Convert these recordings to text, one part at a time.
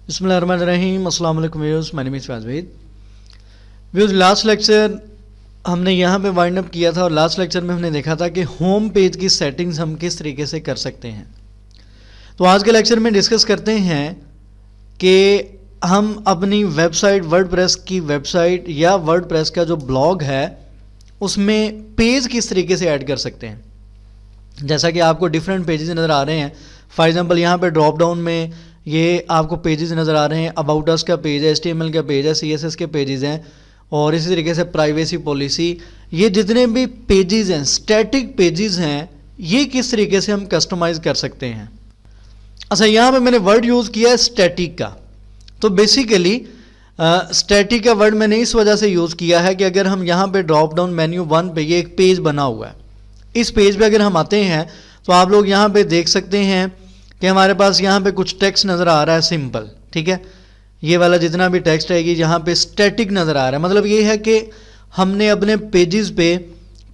बिस्मिल्लाहिर्रहमानिर्रहीम। अस्सलाम वालेकुम viewers, my name is Fazwed. Viewers, last lecture हमने यहाँ पे वाइंड अप किया था और लास्ट लेक्चर में हमने देखा था कि होम पेज की सेटिंग्स हम किस तरीके से कर सकते हैं। तो आज के लेक्चर में डिस्कस करते हैं कि हम अपनी वेबसाइट वर्डप्रेस की वेबसाइट या वर्डप्रेस का जो ब्लॉग है उसमें पेज किस तरीके से ऐड कर सकते हैं। जैसा कि आपको डिफरेंट पेजेस नज़र आ रहे हैं। फॉर एग्जांपल यहाँ पे ड्रॉप डाउन में ये आपको पेजेस नज़र आ रहे हैं। अबाउट अस का पेज है, HTML का पेज है, CSS के पेजेस हैं और इसी तरीके से प्राइवेसी पॉलिसी, ये जितने भी पेजेस हैं, स्टैटिक पेजेस हैं, ये किस तरीके से हम कस्टमाइज़ कर सकते हैं। अच्छा, यहाँ पे मैंने वर्ड यूज़ किया है स्टैटिक का। तो बेसिकली स्टैटिक का वर्ड मैंने इस वजह से यूज़ किया है कि अगर हम यहाँ पे ड्रॉप डाउन मेन्यू 1 पे ये एक पेज बना हुआ है, इस पेज पे अगर हम आते हैं तो आप लोग यहाँ पे देख सकते हैं कि हमारे पास यहाँ पे कुछ टेक्स्ट नज़र आ रहा है सिंपल, ठीक है। ये वाला जितना भी टेक्स्ट है ये यहाँ पे स्टैटिक नज़र आ रहा है। मतलब ये है कि हमने अपने पेजेस पे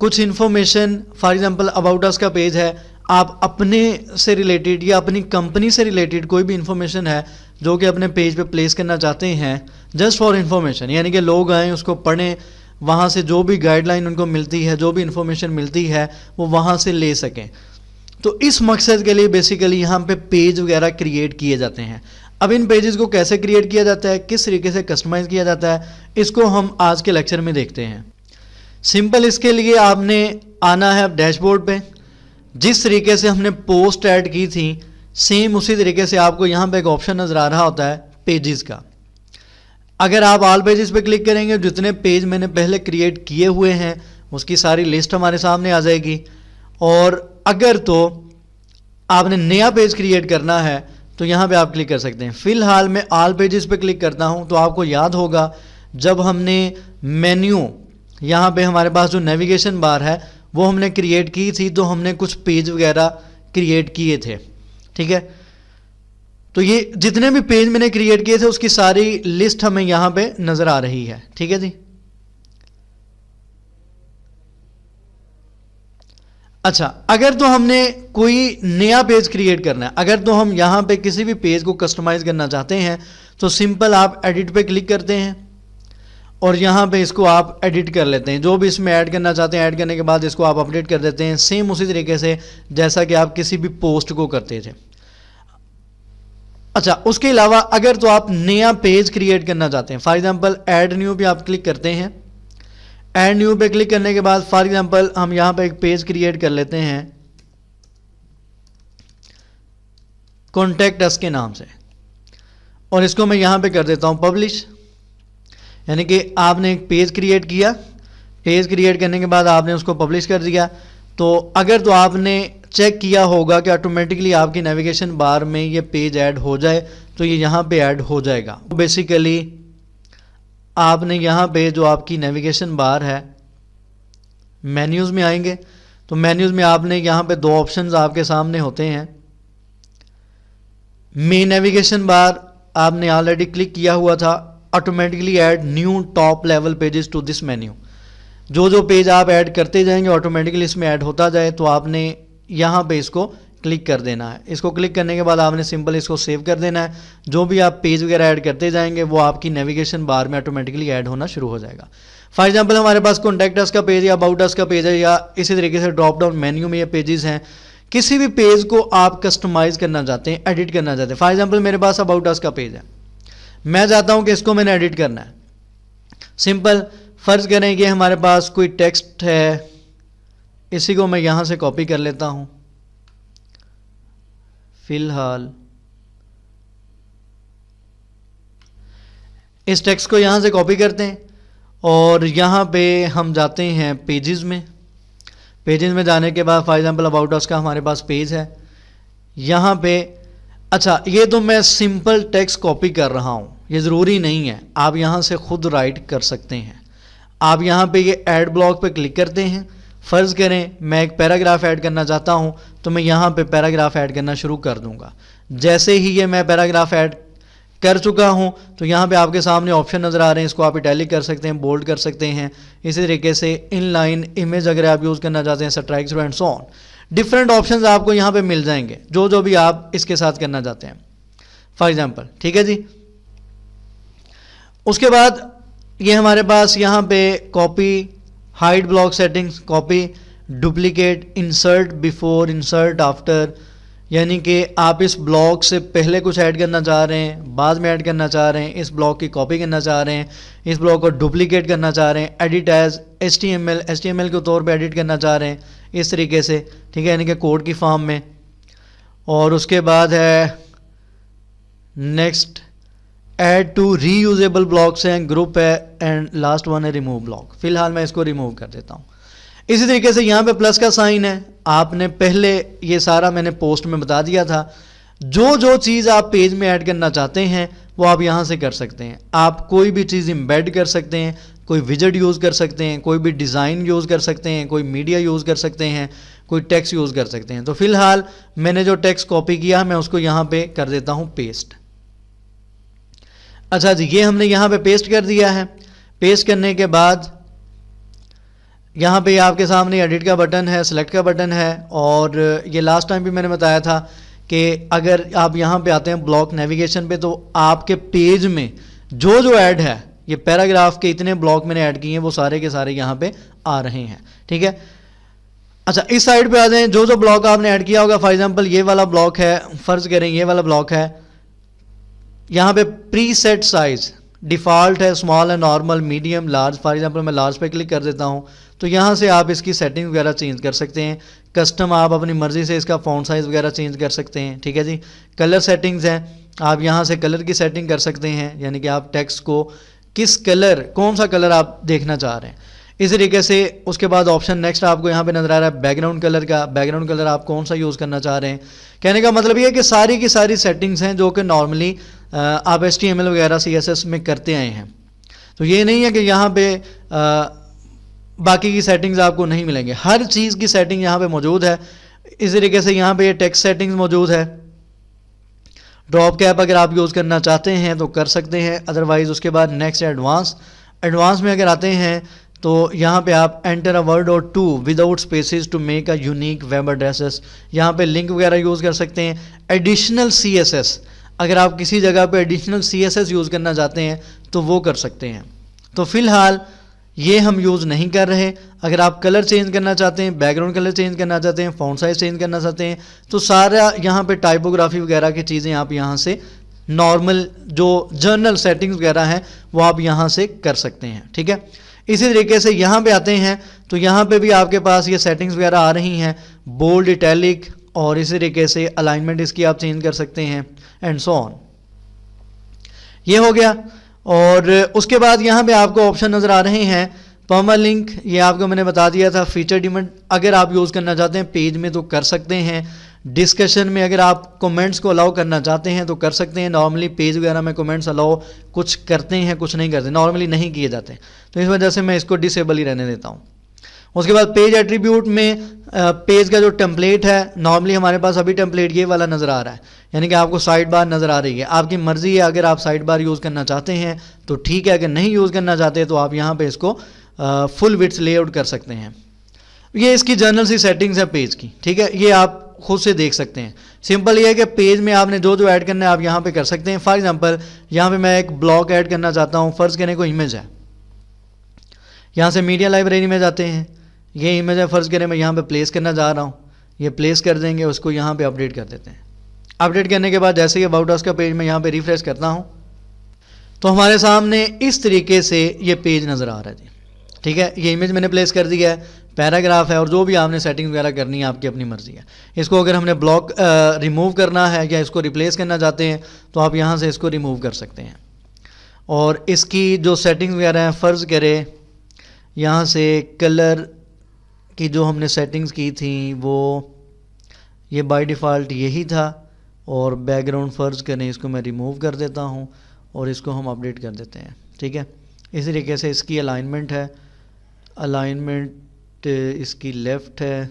कुछ information, for example about us का पेज है, आप अपने से रिलेटेड या अपनी कंपनी से रिलेटेड कोई भी इन्फॉर्मेशन है जो कि अपने पेज पे प्लेस करना चाहते हैं जस्ट फॉर इन्फॉर्मेशन, यानी कि लोग आएँ उसको पढ़ें, वहाँ से जो भी गाइडलाइन उनको मिलती है, जो भी इन्फॉर्मेशन मिलती है वो वहाँ से ले सकें। तो इस मकसद के लिए बेसिकली यहाँ पे पेज वगैरह क्रिएट किए जाते हैं। अब इन पेजेस को कैसे क्रिएट किया जाता है, किस तरीके से कस्टमाइज़ किया जाता है, इसको हम आज के लेक्चर में देखते हैं। सिंपल, इसके लिए आपने आना है डैशबोर्ड पे। जिस तरीके से हमने पोस्ट ऐड की थी सेम उसी तरीके से आपको यहाँ पे एक ऑप्शन नज़र आ रहा होता है पेजेस का। अगर आप ऑल पेजेस पे क्लिक करेंगे, जितने पेज मैंने पहले क्रिएट किए हुए हैं उसकी सारी लिस्ट हमारे सामने आ जाएगी। और अगर तो आपने नया पेज क्रिएट करना है तो यहाँ पे आप क्लिक कर सकते हैं। फिलहाल मैं ऑल पेजेस पे क्लिक करता हूँ तो आपको याद होगा जब हमने मेन्यू, यहाँ पे हमारे पास जो नेविगेशन बार है वो हमने क्रिएट की थी तो हमने कुछ पेज वगैरह क्रिएट किए थे, ठीक है। तो ये जितने भी पेज मैंने क्रिएट किए थे उसकी सारी लिस्ट हमें यहाँ पे नज़र आ रही है, ठीक है जी। अच्छा, अगर तो हमने कोई नया पेज क्रिएट करना है, अगर तो हम यहाँ पे किसी भी पेज को कस्टमाइज़ करना चाहते हैं तो सिंपल आप एडिट पे क्लिक करते हैं और यहाँ पे इसको आप एडिट कर लेते हैं। जो भी इसमें ऐड करना चाहते हैं, ऐड करने के बाद इसको आप अपडेट कर देते हैं सेम उसी तरीके से जैसा कि आप किसी भी पोस्ट को करते थे। अच्छा, उसके अलावा अगर तो आप नया पेज क्रिएट करना चाहते हैं, फॉर एग्जांपल ऐड न्यू पे आप क्लिक करते हैं। ऐड न्यू पे क्लिक करने के बाद फॉर एग्जांपल हम यहां पे एक पेज क्रिएट कर लेते हैं कॉन्टैक्ट अस के नाम से और इसको मैं यहां पे कर देता हूं पब्लिश। यानी कि आपने एक पेज क्रिएट किया, पेज क्रिएट करने के बाद आपने उसको पब्लिश कर दिया। तो अगर तो आपने चेक किया होगा कि ऑटोमेटिकली आपकी नेविगेशन बार में ये पेज ऐड हो जाए तो ये यहाँ पे ऐड हो जाएगा। बेसिकली आपने यहाँ पे जो आपकी नेविगेशन बार है, मेन्यूज़ में आएंगे तो मेन्यूज़ में आपने यहाँ पे दो ऑप्शंस आपके सामने होते हैं। मेन नेविगेशन बार आपने ऑलरेडी क्लिक किया हुआ था, automatically add new top level pages to this menu. जो जो पेज आप ऐड करते जाएंगे ऑटोमेटिकली इसमें ऐड होता जाए तो आपने यहाँ पे इसको क्लिक कर देना है। इसको क्लिक करने के बाद आपने सिंपल इसको सेव कर देना है। जो भी आप पेज वगैरह ऐड करते जाएंगे वो आपकी नेविगेशन बार में ऑटोमेटिकली ऐड होना शुरू हो जाएगा। फॉर एग्जांपल हमारे पास कॉन्टैक्ट अस का पेज या अबाउट अस का पेज है या इसी तरीके से ड्रॉप डाउन मेन्यू में ये पेजेस हैं। किसी भी पेज को आप कस्टमाइज़ करना चाहते हैं, एडिट करना चाहते हैं, फॉर एग्जाम्पल मेरे पास अबाउट अस का पेज है, मैं चाहता हूँ कि इसको मैंने एडिट करना है। सिंपल, फ़र्ज़ करें कि हमारे पास कोई टेक्स्ट है, इसी को मैं यहाँ से कॉपी कर लेता हूँ। फिलहाल इस टेक्स्ट को यहाँ से कॉपी करते हैं और यहाँ पे हम जाते हैं पेजेस में। पेजेस में जाने के बाद फॉर एग्जांपल अबाउट अस का हमारे पास पेज है यहाँ पे। अच्छा, ये तो मैं सिंपल टेक्स्ट कॉपी कर रहा हूँ, ये ज़रूरी नहीं है, आप यहाँ से खुद राइट कर सकते हैं। आप यहाँ पे ये ऐड ब्लॉक पे क्लिक करते हैं। फ़र्ज़ करें मैं एक पैराग्राफ ऐड करना चाहता हूँ तो मैं यहाँ पे पैराग्राफ ऐड करना शुरू कर दूँगा। जैसे ही ये मैं पैराग्राफ ऐड कर चुका हूँ तो यहाँ पे आपके सामने ऑप्शन नज़र आ रहे हैं, इसको आप इटैलिक कर सकते हैं, बोल्ड कर सकते हैं। इसी तरीके से इनलाइन इमेज अगर आप यूज़ करना चाहते हैं, strike through and so on, different options आपको यहाँ पे मिल जाएंगे जो जो भी आप इसके साथ करना चाहते हैं। फॉर एग्जांपल, ठीक है जी। उसके बाद ये हमारे पास यहाँ पे copy, hide block settings, copy, duplicate, insert before, insert after, यानी कि आप इस ब्लॉक से पहले कुछ ऐड करना चाह रहे हैं, बाद में ऐड करना चाह रहे हैं, इस ब्लॉक की कॉपी करना चाह रहे हैं, इस ब्लॉक को डुप्लीकेट करना चाह रहे हैं, एडिट एज HTML के तौर पे एडिट करना चाह रहे हैं, इस तरीके से, ठीक है, यानी कि कोड की फॉर्म में। और उसके बाद है next add to reusable blocks हैं, ग्रुप है, एंड लास्ट वन है रिमूव ब्लॉक। फिलहाल मैं इसको रिमूव कर देता हूँ। इसी तरीके से यहाँ पे प्लस का साइन है, आपने पहले ये सारा मैंने पोस्ट में बता दिया था। जो जो चीज़ आप पेज में ऐड करना चाहते हैं वो आप यहाँ से कर सकते हैं। आप कोई भी चीज़ एम्बेड कर सकते हैं, कोई विजेट यूज़ कर सकते हैं, कोई भी डिज़ाइन यूज़ कर सकते हैं, कोई मीडिया यूज़ कर सकते हैं, कोई टेक्स्ट यूज़ कर सकते हैं। तो फिलहाल मैंने जो टेक्स्ट कॉपी किया मैं उसको यहाँ पे कर देता हूँ पेस्ट। अच्छा जी, ये हमने यहाँ पे पेस्ट कर दिया है। पेस्ट करने के बाद यहाँ पे आपके सामने एडिट का बटन है, सेलेक्ट का बटन है, और ये लास्ट टाइम भी मैंने बताया था कि अगर आप यहाँ पे आते हैं ब्लॉक नेविगेशन पे तो आपके पेज में जो जो ऐड है, ये पैराग्राफ के इतने ब्लॉक मैंने ऐड किए हैं वो सारे के सारे यहाँ पे आ रहे हैं, ठीक है। अच्छा, इस साइड पे आ जाएं, जो जो ब्लॉक आपने ऐड किया होगा, फॉर एग्जांपल ये वाला ब्लॉक है, फर्ज करें ये वाला ब्लॉक है, यहाँ पे प्री सेट साइज डिफ़ॉल्ट है, स्मॉल है, normal, medium, large. For example मैं लार्ज पे क्लिक कर देता हूँ तो यहाँ से आप इसकी सेटिंग वगैरह चेंज कर सकते हैं। कस्टम आप अपनी मर्ज़ी से इसका फ़ॉन्ट साइज़ वगैरह चेंज कर सकते हैं, ठीक है जी। कलर सेटिंग्स हैं, आप यहाँ से कलर की सेटिंग कर सकते हैं, यानी कि आप टेक्स्ट को किस कलर, कौन सा कलर आप देखना चाह रहे हैं, इस तरीके से। उसके बाद ऑप्शन नेक्स्ट आपको यहाँ पे नज़र आ रहा है बैकग्राउंड कलर का। बैकग्राउंड कलर आप कौन सा यूज़ करना चाह रहे हैं। कहने का मतलब ये है कि सारी की सारी सेटिंग्स हैं जो कि नॉर्मली आप HTML वगैरह CSS में करते आए हैं। तो ये नहीं है कि यहाँ पे बाकी की सेटिंग्स आपको नहीं मिलेंगे, हर चीज़ की सेटिंग यहाँ पे मौजूद है। इस तरीके से यहाँ पे ये टेक्स्ट सेटिंग्स मौजूद है। ड्रॉप कैप अगर आप यूज़ करना चाहते हैं तो कर सकते हैं, अदरवाइज़ उसके बाद नेक्स्ट एडवांस में अगर आते हैं तो यहाँ पे आप एंटर अ वर्ड और two without spaces to make a unique web addresses, यहाँ पे लिंक वगैरह यूज़ कर सकते हैं। एडिशनल CSS, अगर आप किसी जगह पे एडिशनल CSS यूज़ करना चाहते हैं तो वो कर सकते हैं। तो फिलहाल ये हम यूज़ नहीं कर रहे। अगर आप कलर चेंज करना चाहते हैं, बैकग्राउंड कलर चेंज करना चाहते हैं, फ़ॉन्ट साइज चेंज करना चाहते हैं, तो सारा यहाँ पे टाइपोग्राफी वगैरह की चीज़ें आप यहाँ से नॉर्मल जो जर्नल सेटिंग्स वगैरह हैं वो आप यहाँ से कर सकते हैं, ठीक है। इसी तरीके से यहाँ पे आते हैं तो यहाँ पे भी आपके पास ये सेटिंग्स वगैरह आ रही हैं, बोल्ड, इटैलिक, और इसी तरीके से अलाइनमेंट इसकी आप चेंज कर सकते हैं, एंड सो ऑन। ये हो गया। और उसके बाद यहाँ पे आपको ऑप्शन नज़र आ रहे हैं परमालिंक, ये आपको मैंने बता दिया था। फीचर डिमांड अगर आप यूज़ करना चाहते हैं पेज में तो कर सकते हैं। डिस्कशन में अगर आप कमेंट्स को अलाउ करना चाहते हैं तो कर सकते हैं। नॉर्मली पेज वगैरह में कमेंट्स अलाउ कुछ करते हैं, कुछ नहीं करते, नॉर्मली नहीं किए जाते, तो इस वजह से मैं इसको डिसेबल ही रहने देता हूँ। उसके बाद पेज एट्रीब्यूट में पेज का जो टेम्पलेट है, नॉर्मली हमारे पास अभी टेम्पलेट ये वाला नज़र आ रहा है, यानी कि आपको साइड बार नज़र आ रही है। आपकी मर्ज़ी है, अगर आप साइड बार यूज़ करना चाहते हैं तो ठीक है, अगर नहीं यूज़ करना चाहते तो आप यहाँ पे इसको फुल विड्थ लेआउट कर सकते हैं। ये इसकी जनरल सी सेटिंग्स है पेज की, ठीक है, ये आप खुद से देख सकते हैं। सिंपल ये है कि पेज में आपने जो जो ऐड करना है आप यहाँ पे कर सकते हैं। फॉर एग्जांपल यहाँ पे मैं एक ब्लॉक ऐड करना चाहता हूँ, फ़र्ज़ करें कोई इमेज है, यहाँ से मीडिया लाइब्रेरी में जाते हैं, ये इमेज है, फ़र्ज़ करें मैं यहाँ पे प्लेस करना चाह रहा हूँ, ये प्लेस कर देंगे, उसको यहाँ पे अपडेट कर देते हैं। अपडेट करने के बाद जैसे ही अबाउट अस का पेज मैं यहाँ पे रिफ्रेश करता हूँ तो हमारे सामने इस तरीके से ये पेज नज़र आ रहा है जी, ठीक है। ये इमेज मैंने प्लेस कर दिया है, पैराग्राफ है, और जो भी आपने सेटिंग वगैरह करनी है आपकी अपनी मर्ज़ी है। इसको अगर हमने ब्लॉक रिमूव करना है या इसको रिप्लेस करना चाहते हैं तो आप यहाँ से इसको रिमूव कर सकते हैं। और इसकी जो सेटिंग वगैरह हैं, फ़र्ज़ करें यहाँ से कलर की जो हमने सेटिंग्स की थी वो ये बाय डिफ़ॉल्ट यही था, और बैकग्राउंड फ़र्ज़ करें इसको मैं रिमूव कर देता हूँ और इसको हम अपडेट कर देते हैं, ठीक है। इसी तरीके से इसकी अलाइनमेंट है, अलाइनमेंट इसकी लेफ़्ट है,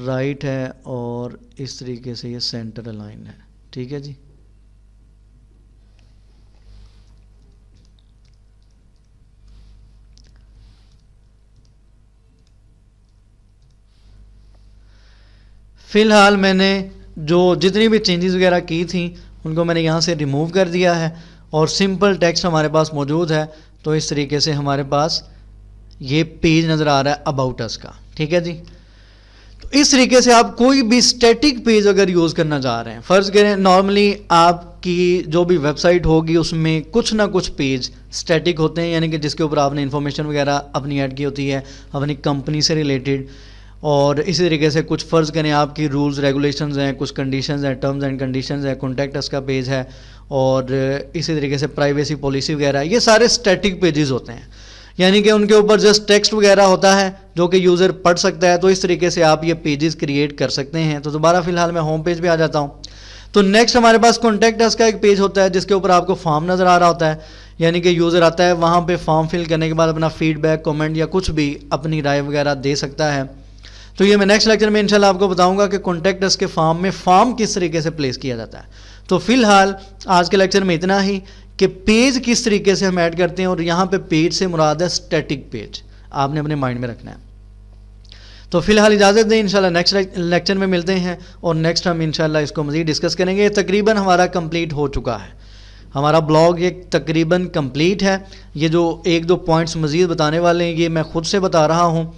राइट है, और इस तरीके से ये सेंटर अलाइन है, ठीक है जी। फ़िलहाल मैंने जो जितनी भी चेंजेस वगैरह की थी उनको मैंने यहाँ से रिमूव कर दिया है और सिंपल टेक्स्ट हमारे पास मौजूद है। तो इस तरीके से हमारे पास ये पेज नज़र आ रहा है अबाउट अस का, ठीक है जी। तो इस तरीके से आप कोई भी स्टैटिक पेज अगर यूज़ करना चाह रहे हैं, फ़र्ज़ करें नॉर्मली आपकी जो भी वेबसाइट होगी उसमें कुछ ना कुछ पेज स्टैटिक होते हैं, यानी कि जिसके ऊपर आपने इन्फॉर्मेशन वगैरह अपनी ऐड की होती है अपनी कंपनी से रिलेटेड, और इसी तरीके से कुछ फ़र्ज़ करें आपकी रूल्स रेगुलेशंस हैं, कुछ कंडीशंस हैं, टर्म्स एंड कंडीशंस हैं, कॉन्टैक्ट अस का पेज है, और इसी तरीके से प्राइवेसी पॉलिसी वगैरह, ये सारे स्टैटिक पेजेस होते हैं, यानी कि उनके ऊपर जस्ट टेक्स्ट वगैरह होता है जो कि यूज़र पढ़ सकता है। तो इस तरीके से आप ये पेजेस क्रिएट कर सकते हैं। तो दोबारा फ़िलहाल मैं होम पेज पे आ जाता हूँ। तो नेक्स्ट हमारे पास कॉन्टैक्ट अस का एक पेज होता है जिसके ऊपर आपको फॉर्म नज़र आ रहा होता है, यानी कि यूज़र आता है वहाँ पे फॉर्म फिल करने के बाद अपना फीडबैक, कमेंट या कुछ भी अपनी राय वगैरह दे सकता है। तो ये मैं नेक्स्ट लेक्चर में इंशाल्लाह आपको बताऊंगा कि कॉन्टैक्ट अस के फॉर्म में फॉर्म किस तरीके से प्लेस किया जाता है। तो फिलहाल आज के लेक्चर में इतना ही कि पेज किस तरीके से हम ऐड करते हैं, और यहाँ पे पेज से मुराद है स्टैटिक पेज, आपने अपने माइंड में रखना है। तो फिलहाल इजाज़त दें, इंशाल्लाह नेक्स्ट लेक्चर में मिलते हैं और नेक्स्ट हम इंशाल्लाह इसको मज़ीद डिस्कस करेंगे। तकरीबन हमारा कंप्लीट हो चुका है, हमारा ब्लॉग ये तकरीबन कंप्लीट है। ये जो एक दो पॉइंट्स मज़ीद बताने वाले हैं ये मैं ख़ुद से बता रहा हूँ,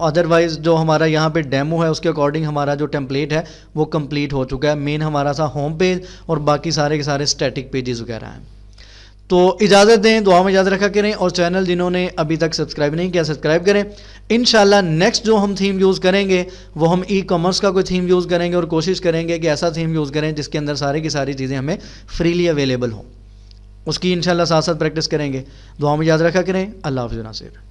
अदरवाइज़ जो हमारा यहाँ पे डेमो है उसके अकॉर्डिंग हमारा जो टेम्पलेट है वो कंप्लीट हो चुका है। मेन हमारा सा होम पेज और बाकी सारे के सारे स्टैटिक पेजेस वगैरह हैं। तो इजाज़त दें, दुआ में याद रखा करें, और चैनल जिन्होंने अभी तक सब्सक्राइब नहीं किया सब्सक्राइब करें। इंशाल्लाह नेक्स्ट जो हम थीम यूज़ करेंगे वो हम ई कॉमर्स का कोई थीम यूज़ करेंगे और कोशिश करेंगे कि ऐसा थीम यूज़ करें जिसके अंदर सारी की सारी चीज़ें हमें फ्रीली अवेलेबल हों। उसकी इंशाल्लाह साथ साथ प्रैक्टिस करेंगे। दुआ में याद रखा करें। अल्लाह हाफ़िज़ नासिर।